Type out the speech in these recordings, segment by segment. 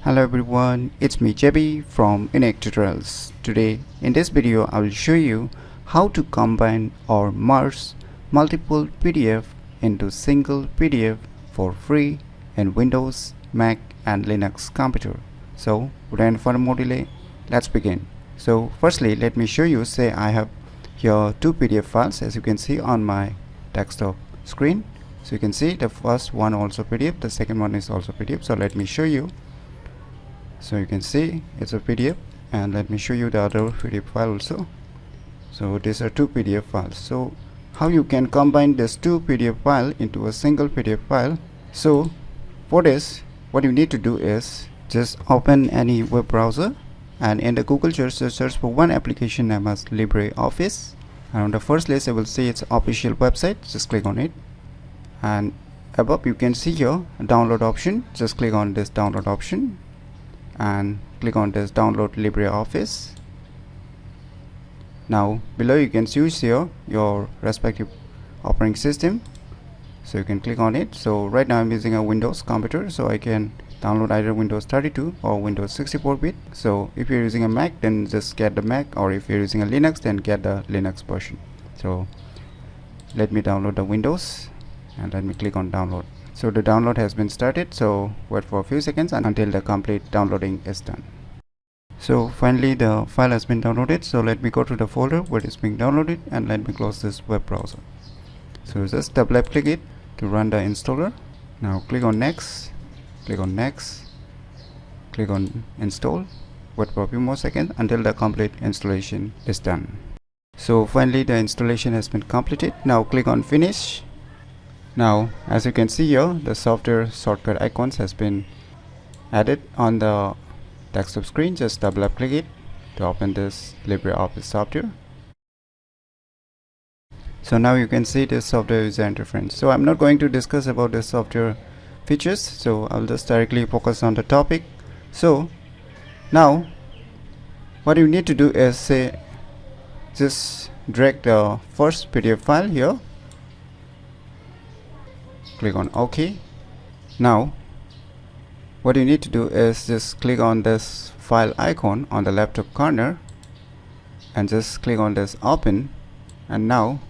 Hello everyone, it's me JB from UniqueTutorials. Today in this video I will show you how to combine or merge multiple PDF into single PDF for free in Windows, Mac and Linux computer. So without further more delay, let's begin. So firstly let me show you, say I have here two PDF files as you can see on my desktop screen. So you can see the first one also PDF, the second one is also PDF. So let me show you. So you can see it's a PDF, and let me show you the other PDF file also. So these are two PDF files. So how you can combine this two PDF file into a single PDF file? So for this, what you need to do is just open any web browser, and in the Google search for one application named as LibreOffice, and on the first list you will see its official website. Just click on it, and above you can see here a download option. Just click on this download option and click on this download LibreOffice. Now below you can choose here your respective operating system, so you can click on it. So right now I'm using a Windows computer, so I can download either Windows 32 or Windows 64-bit. So if you're using a Mac, then just get the Mac, or if you're using a Linux, then get the Linux version. So let me download the Windows and let me click on download. So the download has been started, so wait for a few seconds until the complete downloading is done. So finally the file has been downloaded, so let me go to the folder where it's being downloaded and let me close this web browser. So just double click it to run the installer. Now click on next, click on next, click on install. Wait for a few more seconds until the complete installation is done. So finally the installation has been completed. Now click on finish. Now as you can see here, the software shortcut icons has been added on the desktop screen. Just double click it to open this LibreOffice software. So now you can see this software user interface. So I'm not going to discuss about the software features, so I'll just directly focus on the topic. So now what you need to do is say just drag the first PDF file here. Click on OK. Now what you need to do is just click on this file icon on the left top corner and just click on this open, and now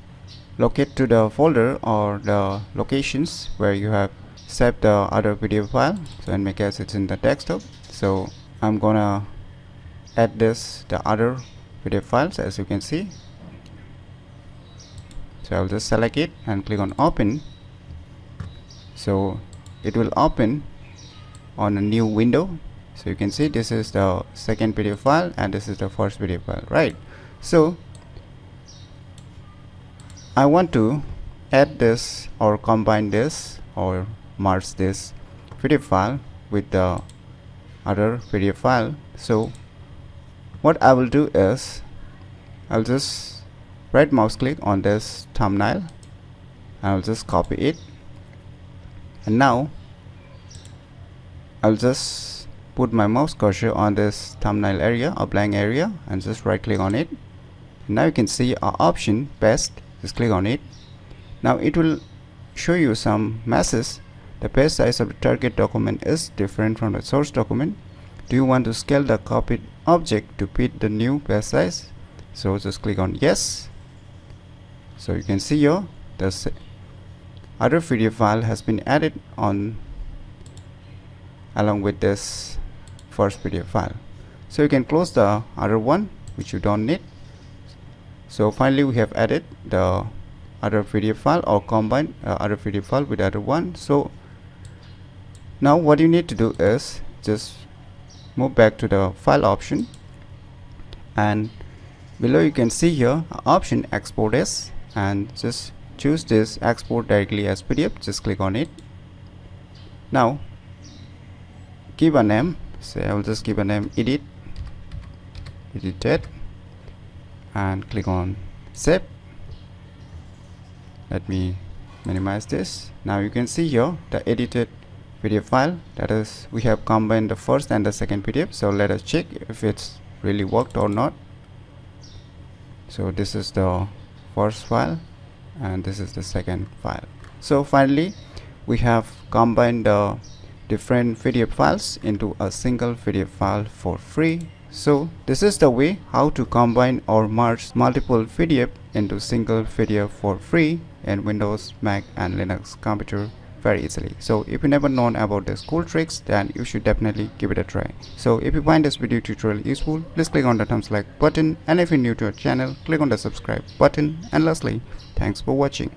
locate to the folder or the locations where you have saved the other PDF file. So in my case it's in the desktop, so I'm gonna add the other PDF files as you can see. So I'll just select it and click on open. So it will open on a new window. So you can see this is the second PDF file and this is the first PDF file, right? So I want to add this or combine this or merge this PDF file with the other PDF file. So what I will do is I'll just right mouse click on this thumbnail, I'll just copy it, and now I'll just put my mouse cursor on this thumbnail area or blank area and just right click on it. And now you can see our option paste. Just click on it. Now it will show you some message. The page size of the target document is different from the source document. Do you want to scale the copied object to fit the new page size? So just click on yes. So you can see here the other PDF file has been added on along with this first PDF file. So you can close the other one which you don't need. So finally we have added the other PDF file or combined other PDF file with the other one. So now what you need to do is just move back to the file option, and below you can see here option export as, and just choose this export directly as PDF. Just click on it. Now give a name. Say I will just give a name edited, and click on save. Let me minimize this. Now you can see here the edited PDF file, that is we have combined the first and the second PDF. So let us check if it's really worked or not. So this is the first file and this is the second file. So finally we have combined the different PDF files into a single PDF file for free. So this is the way how to combine or merge multiple PDF into single PDF for free in Windows, Mac and Linux computer very easily. So if you never known about these cool tricks, then you should definitely give it a try. So if you find this video tutorial useful, please click on the thumbs like button, and if you're new to our channel, click on the subscribe button, and lastly, thanks for watching.